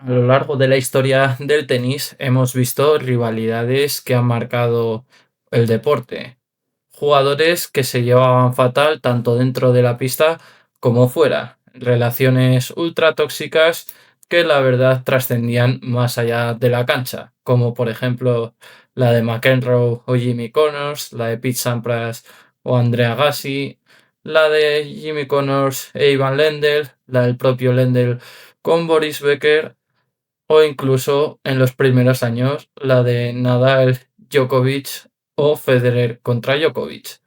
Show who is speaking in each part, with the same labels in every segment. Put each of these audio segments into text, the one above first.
Speaker 1: A lo largo de la historia del tenis hemos visto rivalidades que han marcado el deporte. Jugadores que se llevaban fatal tanto dentro de la pista como fuera. Relaciones ultra tóxicas que la verdad trascendían más allá de la cancha, como por ejemplo la de McEnroe o Jimmy Connors, la de Pete Sampras o Andrea Gassi, la de Jimmy Connors e Ivan Lendl, la del propio Lendl con Boris Becker o incluso en los primeros años la de Nadal, Djokovic o Federer contra Djokovic.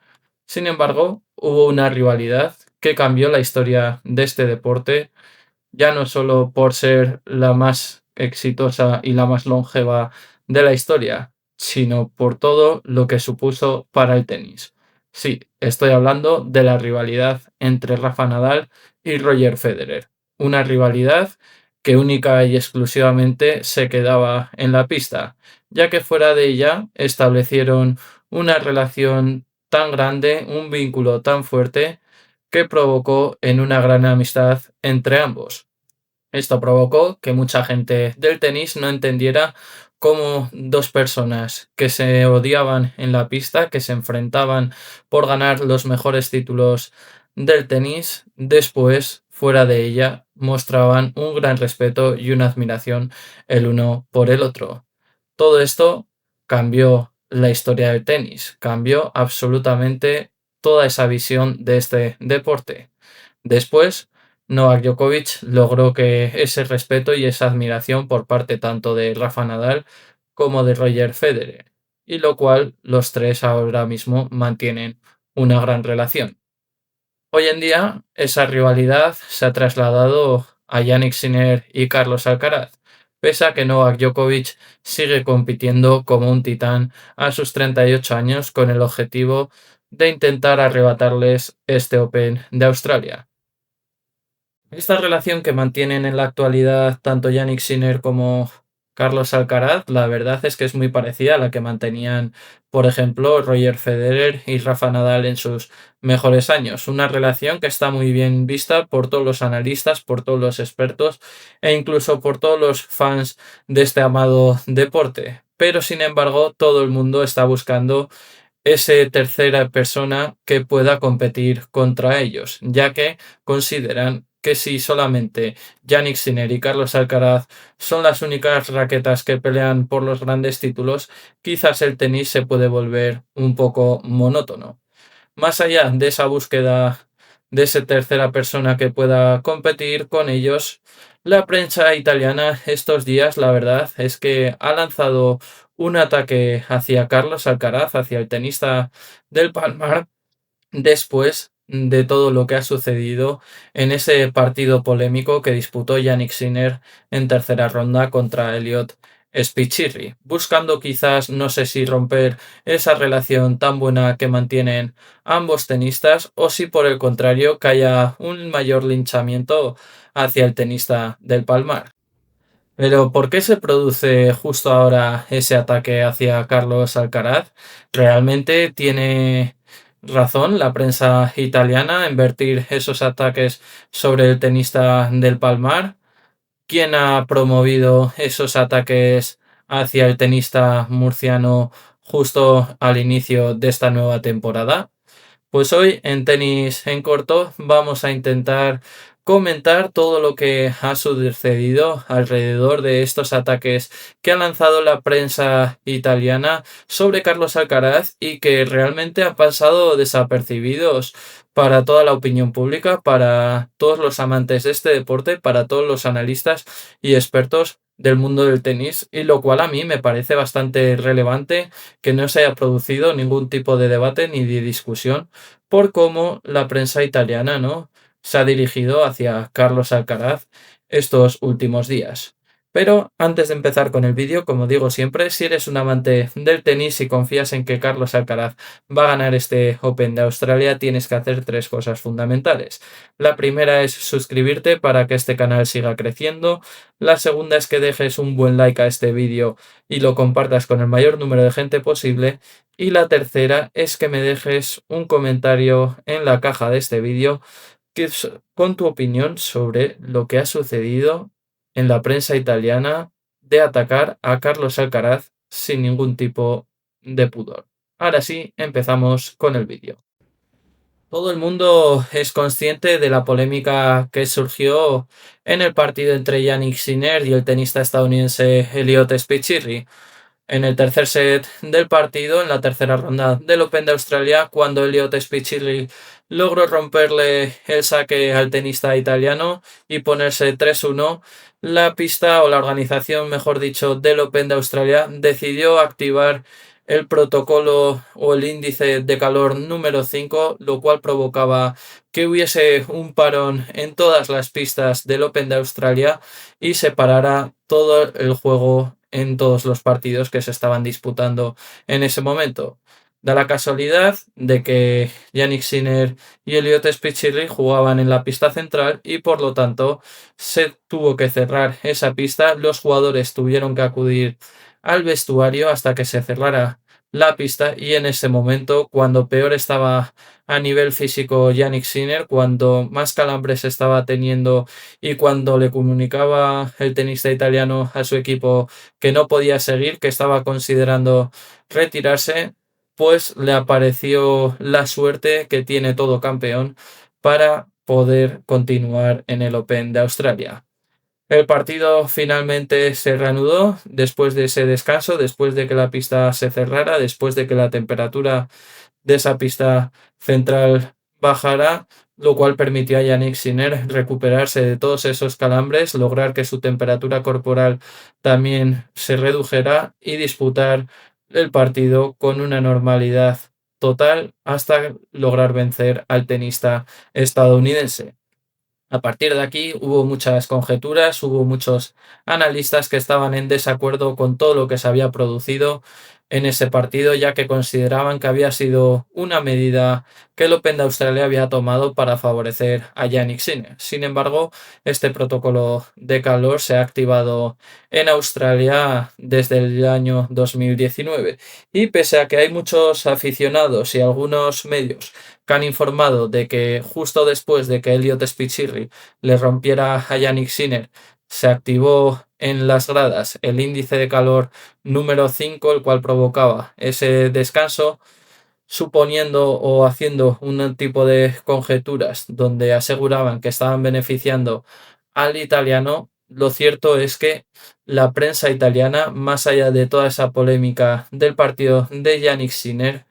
Speaker 1: Sin embargo, hubo una rivalidad que cambió la historia de este deporte, ya no solo por ser la más exitosa y la más longeva de la historia, sino por todo lo que supuso para el tenis. Sí, estoy hablando de la rivalidad entre Rafa Nadal y Roger Federer. Una rivalidad que única y exclusivamente se quedaba en la pista, ya que fuera de ella establecieron una relación tan grande, un vínculo tan fuerte, que provocó en una gran amistad entre ambos. Esto provocó que mucha gente del tenis no entendiera cómo dos personas que se odiaban en la pista, que se enfrentaban por ganar los mejores títulos del tenis, después, fuera de ella, mostraban un gran respeto y una admiración el uno por el otro. Todo esto cambió la historia del tenis, cambió absolutamente toda esa visión de este deporte. Después, Novak Djokovic logró que ese respeto y esa admiración por parte tanto de Rafa Nadal como de Roger Federer, y lo cual los tres ahora mismo mantienen una gran relación. Hoy en día, esa rivalidad se ha trasladado a Jannik Sinner y Carlos Alcaraz, pese a que Novak Djokovic sigue compitiendo como un titán a sus 38 años con el objetivo de intentar arrebatarles este Open de Australia. Esta relación que mantienen en la actualidad tanto Yannick Sinner como Carlos Alcaraz, la verdad es que es muy parecida a la que mantenían, por ejemplo, Roger Federer y Rafa Nadal en sus mejores años. Una relación que está muy bien vista por todos los analistas, por todos los expertos e incluso por todos los fans de este amado deporte. Pero sin embargo, todo el mundo está buscando esa tercera persona que pueda competir contra ellos, ya que consideran que si solamente Jannik Sinner y Carlos Alcaraz son las únicas raquetas que pelean por los grandes títulos, quizás el tenis se puede volver un poco monótono. Más allá de esa búsqueda de esa tercera persona que pueda competir con ellos, la prensa italiana estos días, la verdad, es que ha lanzado un ataque hacia Carlos Alcaraz, hacia el tenista del Palmar, después de todo lo que ha sucedido en ese partido polémico que disputó Yannick Sinner en tercera ronda contra Elliot Spichirri, buscando quizás, no sé si romper esa relación tan buena que mantienen ambos tenistas o si por el contrario que haya un mayor linchamiento hacia el tenista del Palmar. Pero ¿por qué se produce justo ahora ese ataque hacia Carlos Alcaraz? ¿Realmente tiene razón la prensa italiana en vertir esos ataques sobre el tenista del Palmar? ¿Quién ha promovido esos ataques hacia el tenista murciano justo al inicio de esta nueva temporada? Pues hoy en Tenis en Corto vamos a intentar comentar todo lo que ha sucedido alrededor de estos ataques que ha lanzado la prensa italiana sobre Carlos Alcaraz y que realmente han pasado desapercibidos para toda la opinión pública, para todos los amantes de este deporte, para todos los analistas y expertos del mundo del tenis, y lo cual a mí me parece bastante relevante que no se haya producido ningún tipo de debate ni de discusión por cómo la prensa italiana, ¿no?, se ha dirigido hacia Carlos Alcaraz estos últimos días. Pero antes de empezar con el vídeo, como digo siempre, si eres un amante del tenis y confías en que Carlos Alcaraz va a ganar este Open de Australia, tienes que hacer tres cosas fundamentales. La primera es suscribirte para que este canal siga creciendo. La segunda es que dejes un buen like a este vídeo y lo compartas con el mayor número de gente posible. Y la tercera es que me dejes un comentario en la caja de este vídeo con tu opinión sobre lo que ha sucedido en la prensa italiana de atacar a Carlos Alcaraz sin ningún tipo de pudor. Ahora sí, empezamos con el vídeo. Todo el mundo es consciente de la polémica que surgió en el partido entre Jannik Sinner y el tenista estadounidense Elliot Spichirri en el tercer set del partido, en la tercera ronda del Open de Australia, cuando Elliot Spichirri logró romperle el saque al tenista italiano y ponerse 3-1. La pista, o la organización, mejor dicho, del Open de Australia decidió activar el protocolo o el índice de calor número 5, lo cual provocaba que hubiese un parón en todas las pistas del Open de Australia y se parara todo el juego en todos los partidos que se estaban disputando en ese momento. Da la casualidad de que Jannik Sinner y Elliot Spichirri jugaban en la pista central y por lo tanto se tuvo que cerrar esa pista. Los jugadores tuvieron que acudir al vestuario hasta que se cerrara la pista y en ese momento, cuando peor estaba a nivel físico Jannik Sinner, cuando más calambres estaba teniendo y cuando le comunicaba el tenista italiano a su equipo que no podía seguir, que estaba considerando retirarse, pues le apareció la suerte que tiene todo campeón para poder continuar en el Open de Australia. El partido finalmente se reanudó después de ese descanso, después de que la pista se cerrara, después de que la temperatura de esa pista central bajara, lo cual permitió a Jannik Sinner recuperarse de todos esos calambres, lograr que su temperatura corporal también se redujera y disputar el partido con una normalidad total hasta lograr vencer al tenista estadounidense. A partir de aquí hubo muchas conjeturas, hubo muchos analistas que estaban en desacuerdo con todo lo que se había producido en ese partido, ya que consideraban que había sido una medida que el Open de Australia había tomado para favorecer a Jannik Sinner. Sin embargo, este protocolo de calor se ha activado en Australia desde el año 2019 y pese a que hay muchos aficionados y algunos medios que han informado de que justo después de que Elliot Spichirri le rompiera a Jannik Sinner se activó en las gradas el índice de calor número 5, el cual provocaba ese descanso, suponiendo o haciendo un tipo de conjeturas donde aseguraban que estaban beneficiando al italiano. Lo cierto es que la prensa italiana, más allá de toda esa polémica del partido de Jannik Sinner,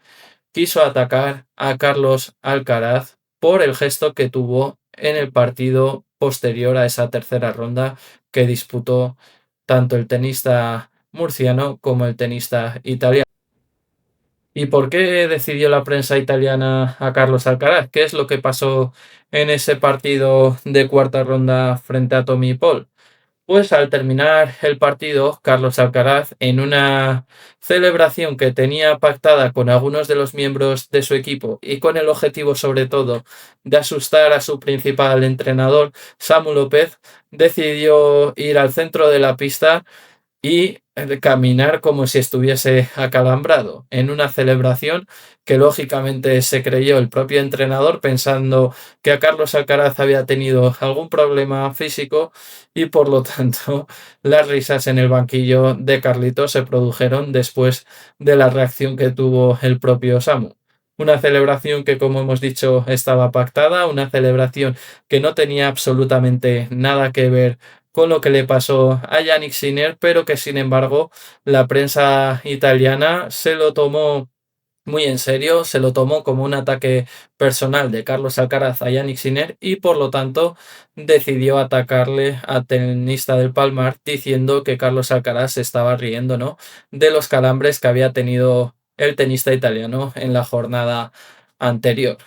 Speaker 1: quiso atacar a Carlos Alcaraz por el gesto que tuvo en el partido posterior a esa tercera ronda que disputó tanto el tenista murciano como el tenista italiano. ¿Y por qué decidió la prensa italiana a Carlos Alcaraz? ¿Qué es lo que pasó en ese partido de cuarta ronda frente a Tommy Paul? Pues al terminar el partido, Carlos Alcaraz, en una celebración que tenía pactada con algunos de los miembros de su equipo y con el objetivo sobre todo de asustar a su principal entrenador, Samu López, decidió ir al centro de la pista y caminar como si estuviese acalambrado en una celebración que lógicamente se creyó el propio entrenador pensando que a Carlos Alcaraz había tenido algún problema físico y por lo tanto las risas en el banquillo de Carlitos se produjeron después de la reacción que tuvo el propio Samu. Una celebración que, como hemos dicho, estaba pactada, una celebración que no tenía absolutamente nada que ver con lo que le pasó a Jannik Sinner, pero que sin embargo la prensa italiana se lo tomó muy en serio, se lo tomó como un ataque personal de Carlos Alcaraz a Jannik Sinner y por lo tanto decidió atacarle al tenista del Palmar diciendo que Carlos Alcaraz se estaba riendo, ¿no?, de los calambres que había tenido el tenista italiano en la jornada anterior.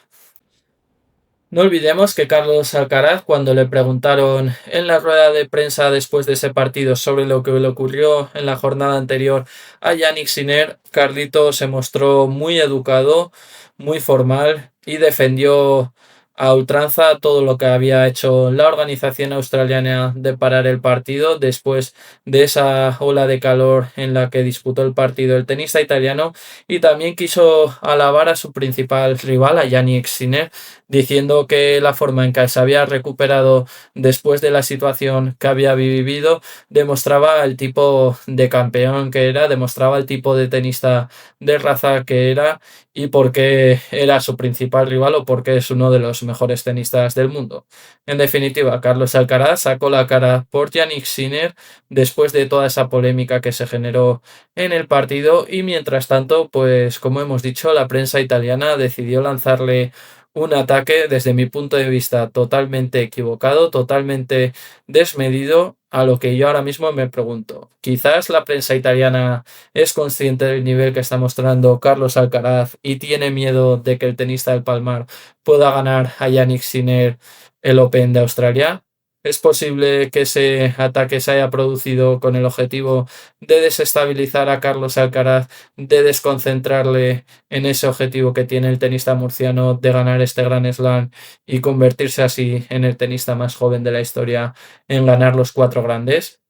Speaker 1: No olvidemos que Carlos Alcaraz, cuando le preguntaron en la rueda de prensa después de ese partido sobre lo que le ocurrió en la jornada anterior a Jannik Sinner, Carlito se mostró muy educado, muy formal y defendió a ultranza todo lo que había hecho la organización australiana de parar el partido después de esa ola de calor en la que disputó el partido el tenista italiano y también quiso alabar a su principal rival, a Jannik Sinner, diciendo que la forma en que se había recuperado después de la situación que había vivido demostraba el tipo de campeón que era, demostraba el tipo de tenista de raza que era y por qué era su principal rival o por qué es uno de los mejores tenistas del mundo. En definitiva, Carlos Alcaraz sacó la cara por Jannik Sinner después de toda esa polémica que se generó en el partido y mientras tanto, pues como hemos dicho, la prensa italiana decidió lanzarle un ataque desde mi punto de vista totalmente equivocado, totalmente desmedido, a lo que yo ahora mismo me pregunto. Quizás la prensa italiana es consciente del nivel que está mostrando Carlos Alcaraz y tiene miedo de que el tenista del Palmar pueda ganar a Jannik Sinner el Open de Australia. Es posible que ese ataque se haya producido con el objetivo de desestabilizar a Carlos Alcaraz, de desconcentrarle en ese objetivo que tiene el tenista murciano de ganar este Grand Slam y convertirse así en el tenista más joven de la historia en ganar los cuatro grandes.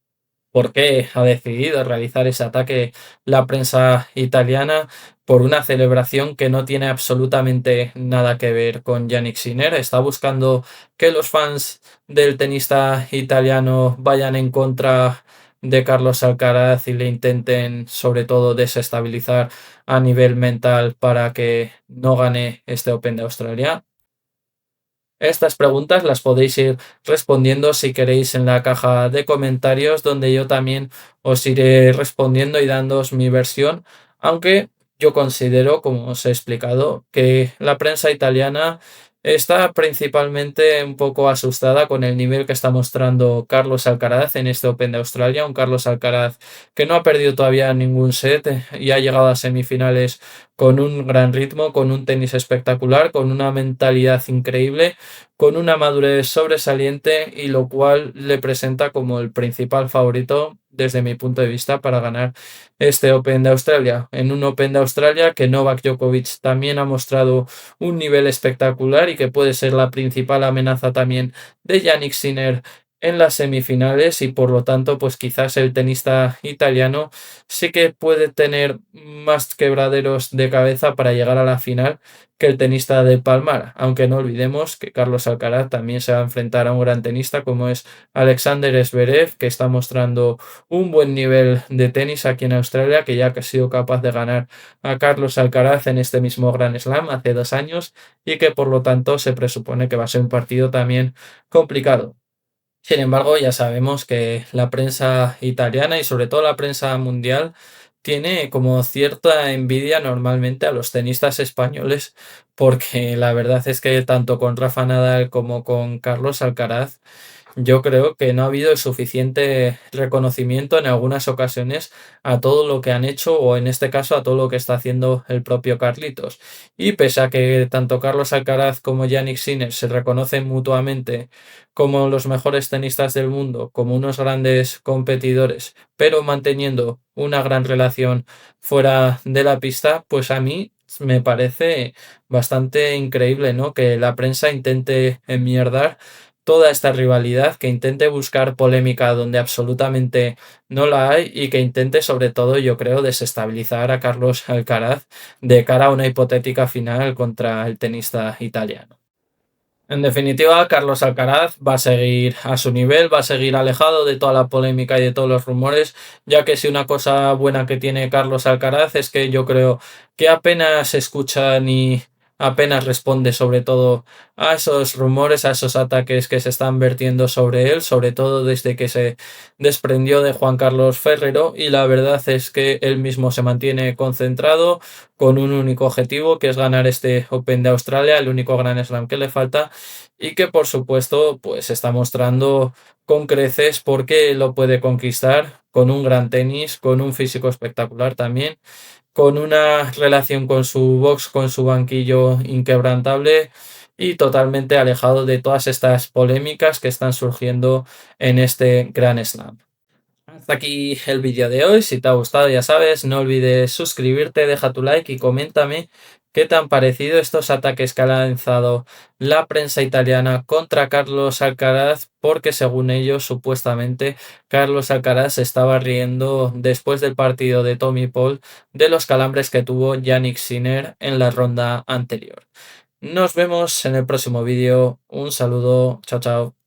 Speaker 1: ¿Por qué ha decidido realizar ese ataque la prensa italiana? Por una celebración que no tiene absolutamente nada que ver con Yannick Sinner. Está buscando que los fans del tenista italiano vayan en contra de Carlos Alcaraz y le intenten sobre todo desestabilizar a nivel mental para que no gane este Open de Australia. Estas preguntas las podéis ir respondiendo si queréis en la caja de comentarios, donde yo también os iré respondiendo y dándoos mi versión, aunque yo considero, como os he explicado, que la prensa italiana está principalmente un poco asustada con el nivel que está mostrando Carlos Alcaraz en este Open de Australia, un Carlos Alcaraz que no ha perdido todavía ningún set y ha llegado a semifinales con un gran ritmo, con un tenis espectacular, con una mentalidad increíble, con una madurez sobresaliente y lo cual le presenta como el principal favorito desde mi punto de vista para ganar este Open de Australia. En un Open de Australia que Novak Djokovic también ha mostrado un nivel espectacular y que puede ser la principal amenaza también de Jannik Sinner en las semifinales y por lo tanto pues quizás el tenista italiano sí que puede tener más quebraderos de cabeza para llegar a la final que el tenista de Palmar, aunque no olvidemos que Carlos Alcaraz también se va a enfrentar a un gran tenista como es Alexander Zverev, que está mostrando un buen nivel de tenis aquí en Australia, que ya que ha sido capaz de ganar a Carlos Alcaraz en este mismo Grand Slam hace 2 años y que por lo tanto se presupone que va a ser un partido también complicado. Sin embargo, ya sabemos que la prensa italiana y sobre todo la prensa mundial tiene como cierta envidia normalmente a los tenistas españoles, porque la verdad es que tanto con Rafa Nadal como con Carlos Alcaraz yo creo que no ha habido el suficiente reconocimiento en algunas ocasiones a todo lo que han hecho o en este caso a todo lo que está haciendo el propio Carlitos. Y pese a que tanto Carlos Alcaraz como Yannick Sinner se reconocen mutuamente como los mejores tenistas del mundo, como unos grandes competidores, pero manteniendo una gran relación fuera de la pista, pues a mí me parece bastante increíble, ¿no? Que la prensa intente enmierdar toda esta rivalidad, que intente buscar polémica donde absolutamente no la hay y que intente sobre todo, yo creo, desestabilizar a Carlos Alcaraz de cara a una hipotética final contra el tenista italiano. En definitiva, Carlos Alcaraz va a seguir a su nivel, va a seguir alejado de toda la polémica y de todos los rumores, ya que si una cosa buena que tiene Carlos Alcaraz es que yo creo que apenas escucha ni apenas responde sobre todo a esos rumores, a esos ataques que se están vertiendo sobre él, sobre todo desde que se desprendió de Juan Carlos Ferrero y la verdad es que él mismo se mantiene concentrado con un único objetivo que es ganar este Open de Australia, el único Grand Slam que le falta y que por supuesto pues se está mostrando con creces porque lo puede conquistar con un gran tenis, con un físico espectacular también, con una relación con su box, con su banquillo inquebrantable y totalmente alejado de todas estas polémicas que están surgiendo en este Grand Slam. Hasta aquí el vídeo de hoy. Si te ha gustado, ya sabes, no olvides suscribirte, deja tu like y coméntame qué te han parecido estos ataques que ha lanzado la prensa italiana contra Carlos Alcaraz, porque según ellos, supuestamente, Carlos Alcaraz se estaba riendo después del partido de Tommy Paul de los calambres que tuvo Yannick Sinner en la ronda anterior. Nos vemos en el próximo vídeo. Un saludo. Chao, chao.